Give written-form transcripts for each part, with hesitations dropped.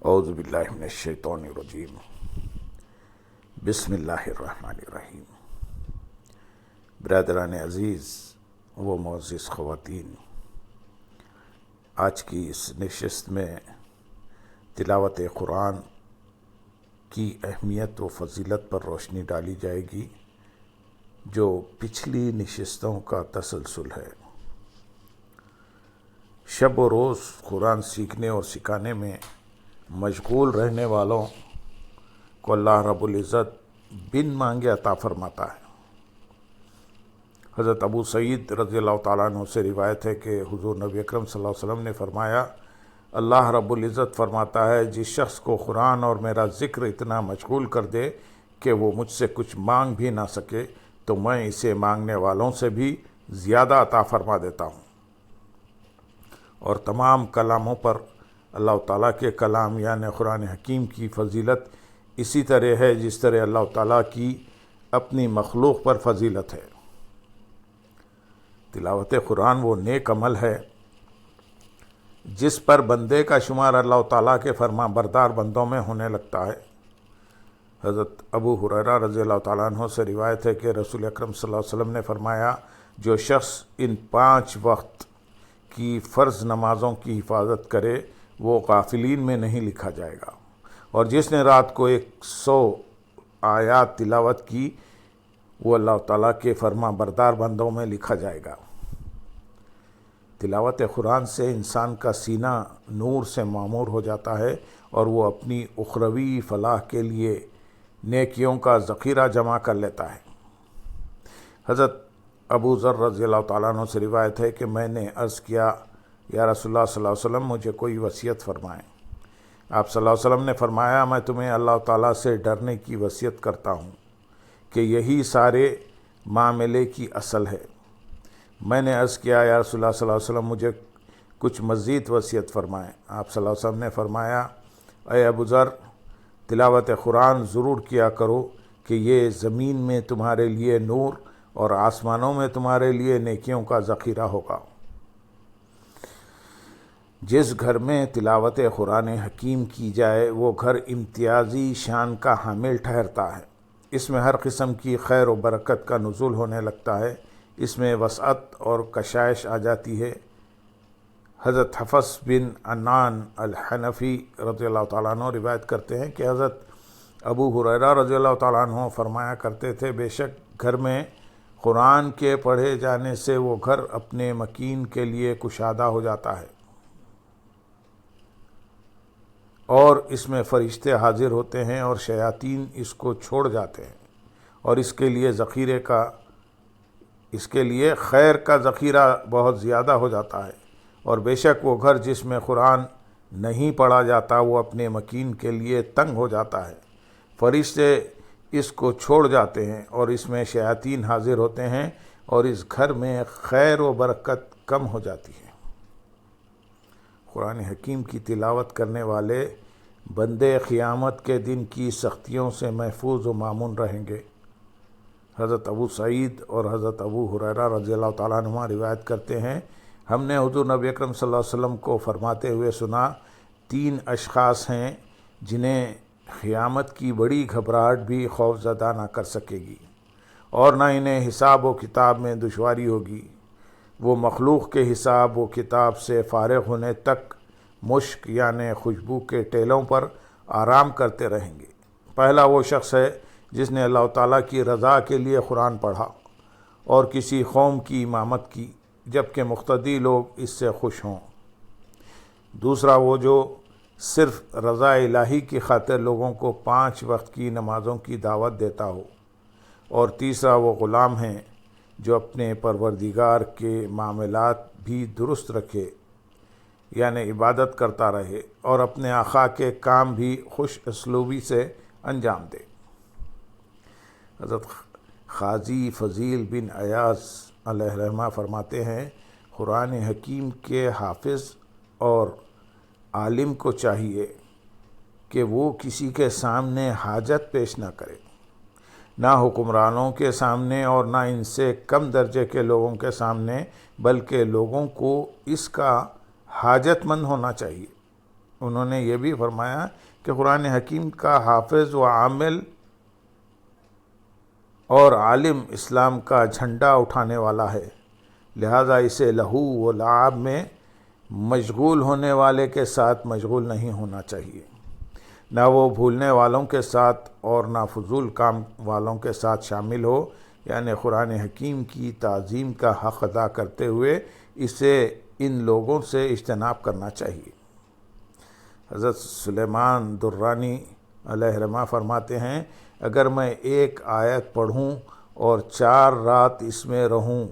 اعوذ باللہ من الشیطان الرجیم بسم اللہ الرحمن الرحیم۔ برادران عزیز و معزز خواتین، آج کی اس نشست میں تلاوت قرآن کی اہمیت و فضیلت پر روشنی ڈالی جائے گی، جو پچھلی نشستوں کا تسلسل ہے۔ شب و روز قرآن سیکھنے اور سکھانے میں مشغول رہنے والوں کو اللہ رب العزت بن مانگے عطا فرماتا ہے۔ حضرت ابو سعید رضی اللہ تعالیٰ عنہ سے روایت ہے کہ حضور نبی اکرم صلی اللہ علیہ وسلم نے فرمایا، اللہ رب العزت فرماتا ہے، جس شخص کو قرآن اور میرا ذکر اتنا مشغول کر دے کہ وہ مجھ سے کچھ مانگ بھی نہ سکے، تو میں اسے مانگنے والوں سے بھی زیادہ عطا فرما دیتا ہوں۔ اور تمام کلاموں پر اللہ تعالیٰ کے کلام یعنی قرآن حکیم کی فضیلت اسی طرح ہے جس طرح اللہ تعالیٰ کی اپنی مخلوق پر فضیلت ہے۔ تلاوت قرآن وہ نیک عمل ہے جس پر بندے کا شمار اللہ تعالیٰ کے فرما بردار بندوں میں ہونے لگتا ہے۔ حضرت ابو ہریرہ رضی اللہ تعالیٰ عنہ سے روایت ہے کہ رسول اکرم صلی اللہ علیہ وسلم نے فرمایا، جو شخص ان 5 وقت کی فرض نمازوں کی حفاظت کرے وہ غافلین میں نہیں لکھا جائے گا، اور جس نے رات کو 100 آیات تلاوت کی وہ اللہ تعالیٰ کے فرما بردار بندوں میں لکھا جائے گا۔ تلاوت قرآن سے انسان کا سینہ نور سے معمور ہو جاتا ہے اور وہ اپنی اخروی فلاح کے لیے نیکیوں کا ذخیرہ جمع کر لیتا ہے۔ حضرت ابو ذر رضی اللہ تعالیٰ عنہ سے روایت ہے کہ میں نے عرض کیا، یا رسول اللہ صلی اللہ علیہ وسلم مجھے کوئی وصیت فرمائیں۔ آپ صلی اللہ علیہ وسلم نے فرمایا، میں تمہیں اللہ تعالیٰ سے ڈرنے کی وصیت کرتا ہوں کہ یہی سارے معاملے کی اصل ہے۔ میں نے عرض کیا، یا رسول اللہ صلی اللہ علیہ وسلم مجھے کچھ مزید وصیت فرمائیں۔ آپ صلی اللہ علیہ وسلم نے فرمایا، اے ابو ذر، تلاوت قرآن ضرور کیا کرو کہ یہ زمین میں تمہارے لیے نور اور آسمانوں میں تمہارے لیے نیکیوں کا ذخیرہ ہوگا۔ جس گھر میں تلاوت قرآن حکیم کی جائے وہ گھر امتیازی شان کا حامل ٹھہرتا ہے۔ اس میں ہر قسم کی خیر و برکت کا نزول ہونے لگتا ہے، اس میں وسعت اور کشائش آ جاتی ہے۔ حضرت حفص بن عنان الحنفی رضی اللہ تعالیٰ عنہ روایت کرتے ہیں کہ حضرت ابو ہریرہ رضی اللہ تعالیٰ عنہ فرمایا کرتے تھے، بے شک گھر میں قرآن کے پڑھے جانے سے وہ گھر اپنے مکین کے لیے کشادہ ہو جاتا ہے، اور اس میں فرشتے حاضر ہوتے ہیں اور شیاطین اس کو چھوڑ جاتے ہیں، اور اس کے لیے خیر کا ذخیرہ بہت زیادہ ہو جاتا ہے۔ اور بے شک وہ گھر جس میں قرآن نہیں پڑھا جاتا وہ اپنے مکین کے لیے تنگ ہو جاتا ہے، فرشتے اس کو چھوڑ جاتے ہیں اور اس میں شیاطین حاضر ہوتے ہیں اور اس گھر میں خیر و برکت کم ہو جاتی ہے۔ قرآن حکیم کی تلاوت کرنے والے بندے قیامت کے دن کی سختیوں سے محفوظ و مامون رہیں گے۔ حضرت ابو سعید اور حضرت ابو ہریرہ رضی اللہ تعالیٰ عنہ روایت کرتے ہیں، ہم نے حضور نبی اکرم صلی اللہ علیہ وسلم کو فرماتے ہوئے سنا، 3 اشخاص ہیں جنہیں قیامت کی بڑی گھبراہٹ بھی خوف زدہ نہ کر سکے گی، اور نہ انہیں حساب و کتاب میں دشواری ہوگی۔ وہ مخلوق کے حساب و کتاب سے فارغ ہونے تک مشک یعنی خوشبو کے ٹیلوں پر آرام کرتے رہیں گے۔ پہلا وہ شخص ہے جس نے اللہ تعالیٰ کی رضا کے لیے قرآن پڑھا اور کسی قوم کی امامت کی جبکہ مقتدی لوگ اس سے خوش ہوں۔ دوسرا وہ جو صرف رضا الہی کی خاطر لوگوں کو 5 وقت کی نمازوں کی دعوت دیتا ہو۔ اور تیسرا وہ غلام ہیں جو اپنے پروردگار کے معاملات بھی درست رکھے یعنی عبادت کرتا رہے اور اپنے آقا کے کام بھی خوش اسلوبی سے انجام دے۔ حضرت قاضی فضیل بن ایاز علیہ الرحمہ فرماتے ہیں، قرآن حکیم کے حافظ اور عالم کو چاہیے کہ وہ کسی کے سامنے حاجت پیش نہ کرے، نہ حکمرانوں کے سامنے اور نہ ان سے کم درجے کے لوگوں کے سامنے، بلکہ لوگوں کو اس کا حاجت مند ہونا چاہیے۔ انہوں نے یہ بھی فرمایا کہ قرآن حکیم کا حافظ و عامل اور عالم اسلام کا جھنڈا اٹھانے والا ہے، لہذا اسے لہو و لعب میں مشغول ہونے والے کے ساتھ مشغول نہیں ہونا چاہیے، نہ وہ بھولنے والوں کے ساتھ اور نہ فضول کام والوں کے ساتھ شامل ہو، یعنی قرآن حکیم کی تعظیم کا حق ادا کرتے ہوئے اسے ان لوگوں سے اجتناب کرنا چاہیے۔ حضرت سلیمان درانی علیہ رحمہ فرماتے ہیں، اگر میں ایک آیت پڑھوں اور 4 رات اس میں رہوں،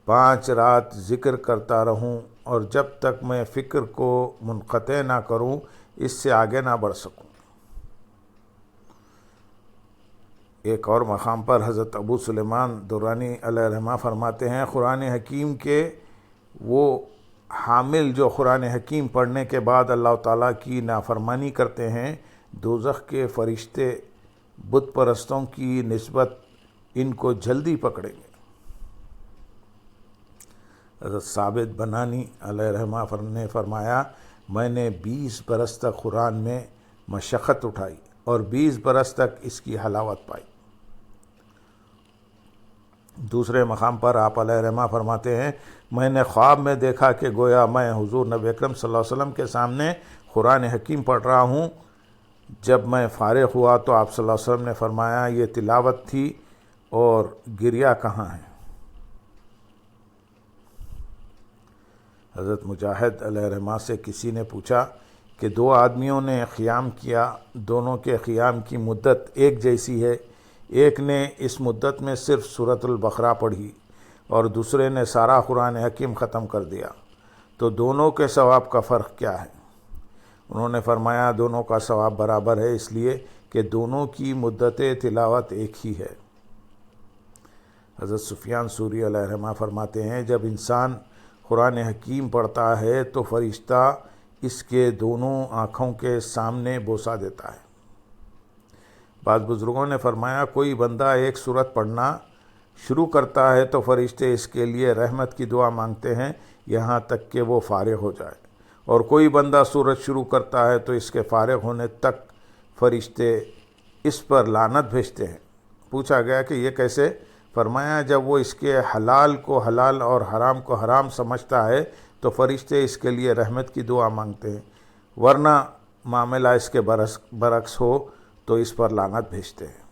5 رات ذکر کرتا رہوں، اور جب تک میں فکر کو منقطع نہ کروں اس سے آگے نہ بڑھ سکوں۔ ایک اور مقام پر حضرت ابو سلیمان درانی علیہ رحمہ فرماتے ہیں، قرآن حکیم کے وہ حامل جو قرآن حکیم پڑھنے کے بعد اللہ تعالیٰ کی نافرمانی کرتے ہیں، دوزخ کے فرشتے بت پرستوں کی نسبت ان کو جلدی پکڑیں گے۔ حضرت ثابت بنانی علیہ رحمہ نے فرمایا، میں نے 20 برس تک قرآن میں مشقت اٹھائی اور 20 برس تک اس کی حلاوت پائی۔ دوسرے مقام پر آپ علیہ رحمہ فرماتے ہیں، میں نے خواب میں دیکھا کہ گویا میں حضور نبی اکرم صلی اللہ علیہ وسلم کے سامنے قرآن حکیم پڑھ رہا ہوں۔ جب میں فارغ ہوا تو آپ صلی اللہ علیہ وسلم نے فرمایا، یہ تلاوت تھی اور گریہ کہاں ہے؟ حضرت مجاہد علیہ رحمہ سے کسی نے پوچھا کہ 2 آدمیوں نے قیام کیا، دونوں کے قیام کی مدت ایک جیسی ہے، ایک نے اس مدت میں صرف سورۃ البقرہ پڑھی اور دوسرے نے سارا قرآن حکیم ختم کر دیا، تو دونوں کے ثواب کا فرق کیا ہے؟ انہوں نے فرمایا، دونوں کا ثواب برابر ہے، اس لیے کہ دونوں کی مدت تلاوت ایک ہی ہے۔ حضرت سفیان ثوری علیہ رحمہ فرماتے ہیں، جب انسان قرآن حکیم پڑھتا ہے تو فرشتہ اس کے دونوں آنکھوں کے سامنے بوسہ دیتا ہے۔ بعض بزرگوں نے فرمایا، کوئی بندہ ایک سورت پڑھنا شروع کرتا ہے تو فرشتے اس کے لیے رحمت کی دعا مانگتے ہیں یہاں تک کہ وہ فارغ ہو جائے، اور کوئی بندہ سورت شروع کرتا ہے تو اس کے فارغ ہونے تک فرشتے اس پر لعنت بھیجتے ہیں۔ پوچھا گیا کہ یہ کیسے؟ فرمایا، جب وہ اس کے حلال کو حلال اور حرام کو حرام سمجھتا ہے تو فرشتے اس کے لیے رحمت کی دعا مانگتے ہیں، ورنہ معاملہ اس کے برعکس ہو تو اس پر لعنت بھیجتے ہیں۔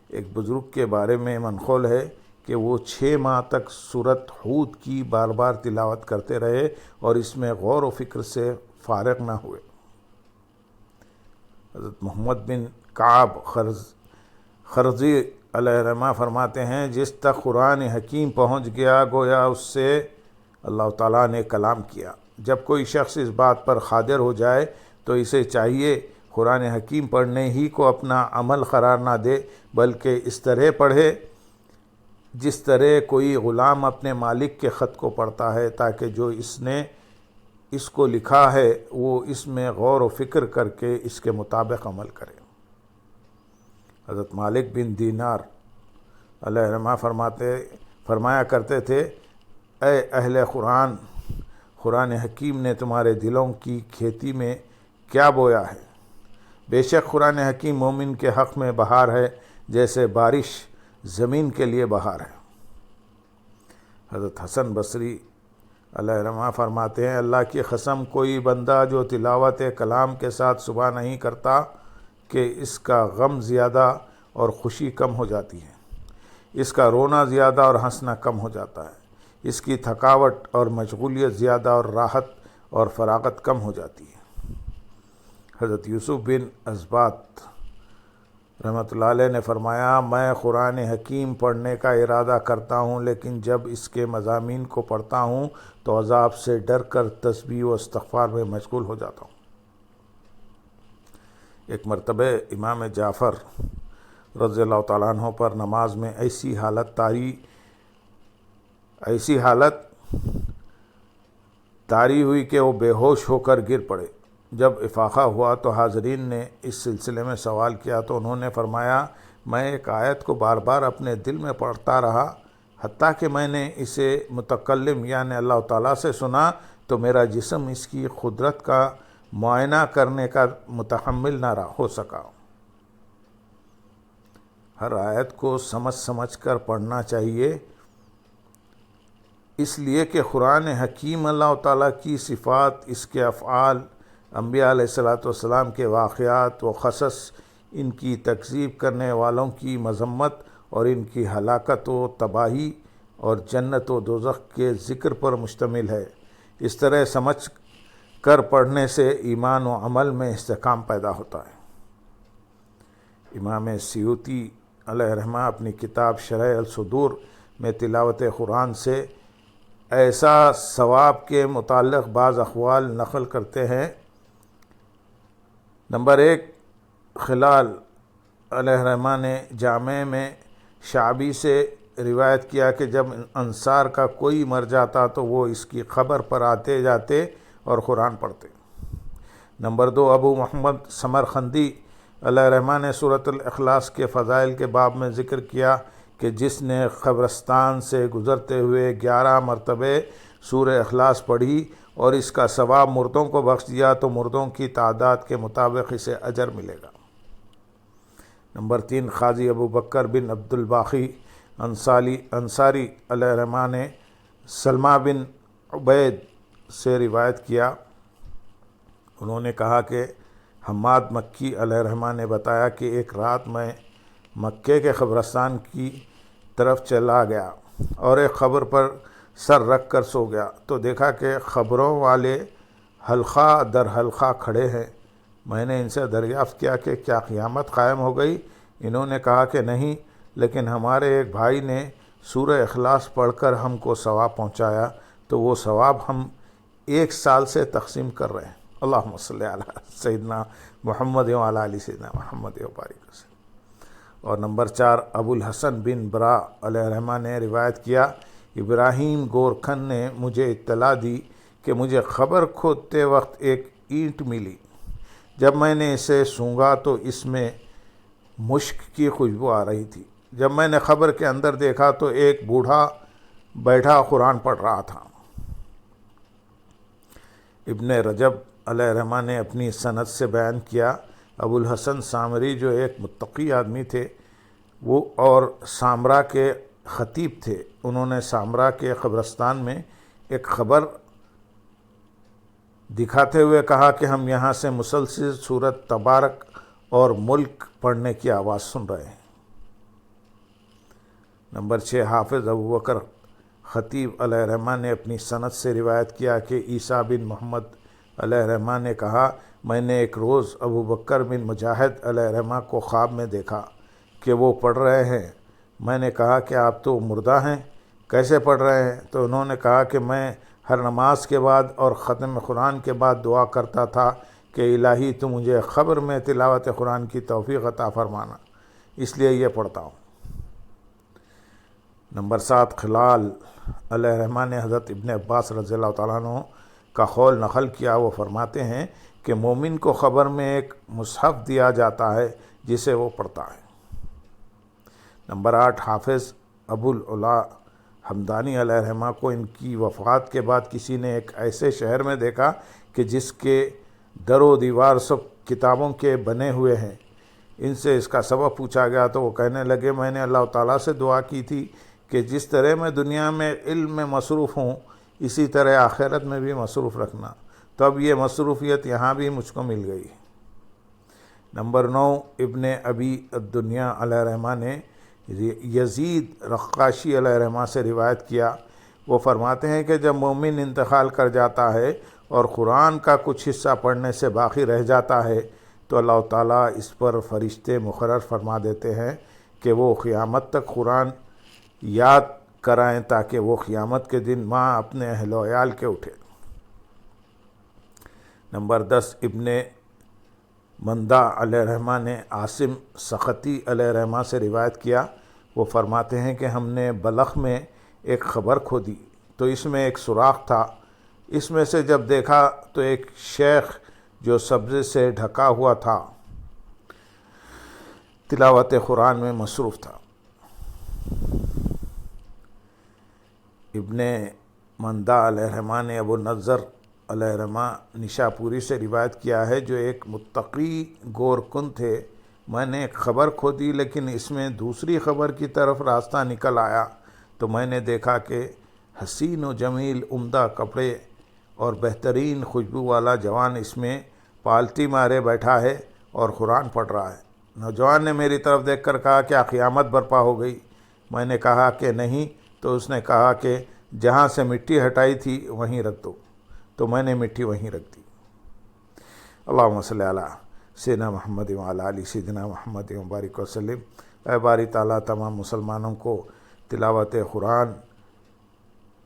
ایک بزرگ کے بارے میں منقول ہے کہ وہ 6 ماہ تک سورۃ ہود کی بار بار تلاوت کرتے رہے اور اس میں غور و فکر سے فارغ نہ ہوئے۔ حضرت محمد بن کعب خرزی علیہ رحمہ فرماتے ہیں، جس تک قرآن حکیم پہنچ گیا گویا اس سے اللہ تعالیٰ نے کلام کیا۔ جب کوئی شخص اس بات پر قادر ہو جائے تو اسے چاہیے قرآن حکیم پڑھنے ہی کو اپنا عمل قرار نہ دے، بلکہ اس طرح پڑھے جس طرح کوئی غلام اپنے مالک کے خط کو پڑھتا ہے، تاکہ جو اس نے اس کو لکھا ہے وہ اس میں غور و فکر کر کے اس کے مطابق عمل کرے۔ حضرت مالک بن دینار علیہ رحمہ فرمایا کرتے تھے، اے اہل قرآن، قرآن حکیم نے تمہارے دلوں کی کھیتی میں کیا بویا ہے؟ بے شک قرآن حکیم مومن کے حق میں بہار ہے، جیسے بارش زمین کے لیے بہار ہے۔ حضرت حسن بصری علیہ رحمہ فرماتے ہیں، اللہ کی قسم، کوئی بندہ جو تلاوت کلام کے ساتھ صبح نہیں کرتا کہ اس کا غم زیادہ اور خوشی کم ہو جاتی ہے، اس کا رونا زیادہ اور ہنسنا کم ہو جاتا ہے، اس کی تھکاوٹ اور مشغولیت زیادہ اور راحت اور فراغت کم ہو جاتی ہے۔ حضرت یوسف بن اسبات رحمۃ اللہ علیہ نے فرمایا، میں قرآن حکیم پڑھنے کا ارادہ کرتا ہوں، لیکن جب اس کے مضامین کو پڑھتا ہوں تو عذاب سے ڈر کر تسبیح و استغفار میں مشغول ہو جاتا ہوں۔ ایک مرتبہ امام جعفر رضی اللہ تعالیٰ عنہ پر نماز میں ایسی حالت طاری ہوئی کہ وہ بے ہوش ہو کر گر پڑے۔ جب افاقہ ہوا تو حاضرین نے اس سلسلے میں سوال کیا تو انہوں نے فرمایا، میں ایک آیت کو بار بار اپنے دل میں پڑھتا رہا، حتیٰ کہ میں نے اسے متکلم یعنی اللہ تعالیٰ سے سنا تو میرا جسم اس کی قدرت کا معائنہ کرنے کا متحمل نہ ہو سکا۔ ہر آیت کو سمجھ کر پڑھنا چاہیے، اس لیے کہ قرآن حکیم اللہ تعالیٰ کی صفات، اس کے افعال، انبیاء علیہ السلام کے واقعات و قصص، ان کی تکذیب کرنے والوں کی مذمت اور ان کی ہلاکت و تباہی اور جنت و دوزخ کے ذکر پر مشتمل ہے۔ اس طرح سمجھ کر پڑھنے سے ایمان و عمل میں استحکام پیدا ہوتا ہے۔ امام سیوطی علیہ رحمہ اپنی کتاب شرح الصدور میں تلاوت قرآن سے ایسا ثواب کے متعلق بعض اقوال نقل کرتے ہیں۔ نمبر 1، خلال علیہ رحمہ نے جامع میں شعبی سے روایت کیا کہ جب انصار کا کوئی مر جاتا تو وہ اس کی قبر پر آتے جاتے اور قرآن پڑھتے۔ نمبر 2، ابو محمد سمرقندی علیہ رحمہ نے سورۃ الاخلاص کے فضائل کے باب میں ذکر کیا کہ جس نے قبرستان سے گزرتے ہوئے 11 مرتبہ سورہ اخلاص پڑھی اور اس کا ثواب مردوں کو بخش دیا تو مردوں کی تعداد کے مطابق اسے اجر ملے گا۔ نمبر 3، قاضی ابو بکر بن عبد الباقی انصاری علیہ رحمہ نے سلمہ بن عبید سے روایت کیا، انہوں نے کہا کہ حماد مکی علیہ رحمہ نے بتایا کہ ایک رات میں مکے کے قبرستان کی طرف چلا گیا اور ایک قبر پر سر رکھ کر سو گیا تو دیکھا کہ قبروں والے حلقہ در حلقہ کھڑے ہیں۔ میں نے ان سے دریافت کیا کہ کیا قیامت قائم ہو گئی؟ انہوں نے کہا کہ نہیں، لیکن ہمارے ایک بھائی نے سورہ اخلاص پڑھ کر ہم کو ثواب پہنچایا تو وہ ثواب ہم 1 سال سے تقسیم کر رہے ہیں۔ اللہم صلی علی سیدنا محمد وعلی آل سیدنا محمد وبارک وسلم۔ اور نمبر 4، ابو الحسن بن برا علیہ رحمہ نے روایت کیا، ابراہیم گورکھن نے مجھے اطلاع دی کہ مجھے قبر کھودتے وقت ایک اینٹ ملی۔ جب میں نے اسے سونگھا تو اس میں مشک کی خوشبو آ رہی تھی۔ جب میں نے قبر کے اندر دیکھا تو ایک بوڑھا بیٹھا قرآن پڑھ رہا تھا۔ ابن رجب علیہ رحمہ نے اپنی سند سے بیان کیا، ابو الحسن سامری جو ایک متقی آدمی تھے وہ اور سامرا کے خطیب تھے، انہوں نے سامرا کے قبرستان میں ایک خبر دکھاتے ہوئے کہا کہ ہم یہاں سے مسلسل سورۃ تبارک اور ملک پڑھنے کی آواز سن رہے ہیں۔ نمبر 6، حافظ ابو بکر خطیب علیہ رحمہ نے اپنی سند سے روایت کیا کہ عیسیٰ بن محمد علیہ رحمہ نے کہا، میں نے ایک روز ابو بکر بن مجاہد علیہ رحمہ کو خواب میں دیکھا کہ وہ پڑھ رہے ہیں۔ میں نے کہا کہ آپ تو مردہ ہیں، کیسے پڑھ رہے ہیں؟ تو انہوں نے کہا کہ میں ہر نماز کے بعد اور ختم قرآن کے بعد دعا کرتا تھا کہ الہی تو مجھے قبر میں تلاوت قرآن کی توفیق عطا فرمانا، اس لیے یہ پڑھتا ہوں۔ نمبر 7، خلال علیہ رحمہ نے حضرت ابن عباس رضی اللہ تعالیٰ عنہ کا قول نقل کیا، وہ فرماتے ہیں کہ مومن کو قبر میں ایک مصحف دیا جاتا ہے جسے وہ پڑھتا ہے۔ نمبر 8، حافظ ابو العلا حمدانی علیہ رحمہ کو ان کی وفات کے بعد کسی نے ایک ایسے شہر میں دیکھا کہ جس کے در و دیوار سب کتابوں کے بنے ہوئے ہیں۔ ان سے اس کا سبب پوچھا گیا تو وہ کہنے لگے، میں نے اللہ تعالیٰ سے دعا کی تھی کہ جس طرح میں دنیا میں علم میں مصروف ہوں اسی طرح آخرت میں بھی مصروف رکھنا، تو اب یہ مصروفیت یہاں بھی مجھ کو مل گئی۔ نمبر 9، ابن ابی الدنیا علیہ رحمہ نے یزید رقاشی علیہ رحمہ سے روایت کیا، وہ فرماتے ہیں کہ جب مومن انتقال کر جاتا ہے اور قرآن کا کچھ حصہ پڑھنے سے باقی رہ جاتا ہے تو اللہ تعالیٰ اس پر فرشتے مقرر فرما دیتے ہیں کہ وہ قیامت تک قرآن یاد کرائیں تاکہ وہ قیامت کے دن ماں اپنے اہل و عیال کے اٹھے۔ نمبر 10، ابن مندہ علیہ رحمہ نے عاصم سخطی علیہ رحمہ سے روایت کیا، وہ فرماتے ہیں کہ ہم نے بلخ میں ایک خبر کھودی تو اس میں ایک سوراخ تھا، اس میں سے جب دیکھا تو ایک شیخ جو سبزے سے ڈھکا ہوا تھا تلاوت قرآن میں مصروف تھا۔ ابن مندہ علیہ الرحمٰن نے ابو نضر علیہ الرحمٰن نشاپوری سے روایت کیا ہے، جو ایک متقی گورکن تھے۔ میں نے ایک خبر کھو دی، لیکن اس میں دوسری خبر کی طرف راستہ نکل آیا تو میں نے دیکھا کہ حسین و جمیل عمدہ کپڑے اور بہترین خوشبو والا جوان اس میں پالتی مارے بیٹھا ہے اور قرآن پڑھ رہا ہے۔ نوجوان نے میری طرف دیکھ کر کہا، کیا قیامت برپا ہو گئی؟ میں نے کہا کہ نہیں، تو اس نے کہا کہ جہاں سے مٹی ہٹائی تھی وہیں رکھ دو، تو میں نے مٹی وہیں رکھ دی۔ اللہم صلی علی سیدنا محمد وعلی آل سیدنا محمد وبارک وسلم۔ اے باری تعالیٰ تمام مسلمانوں کو تلاوت قرآن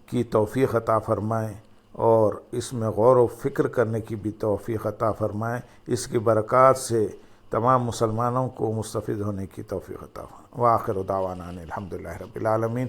کی توفیق عطا فرمائیں اور اس میں غور و فکر کرنے کی بھی توفیق عطا فرمائیں۔ اس کی برکات سے تمام مسلمانوں کو مستفید ہونے کی توفیق عطا فرمائیں۔ وآخر دعوانا الحمدللہ رب العالمین۔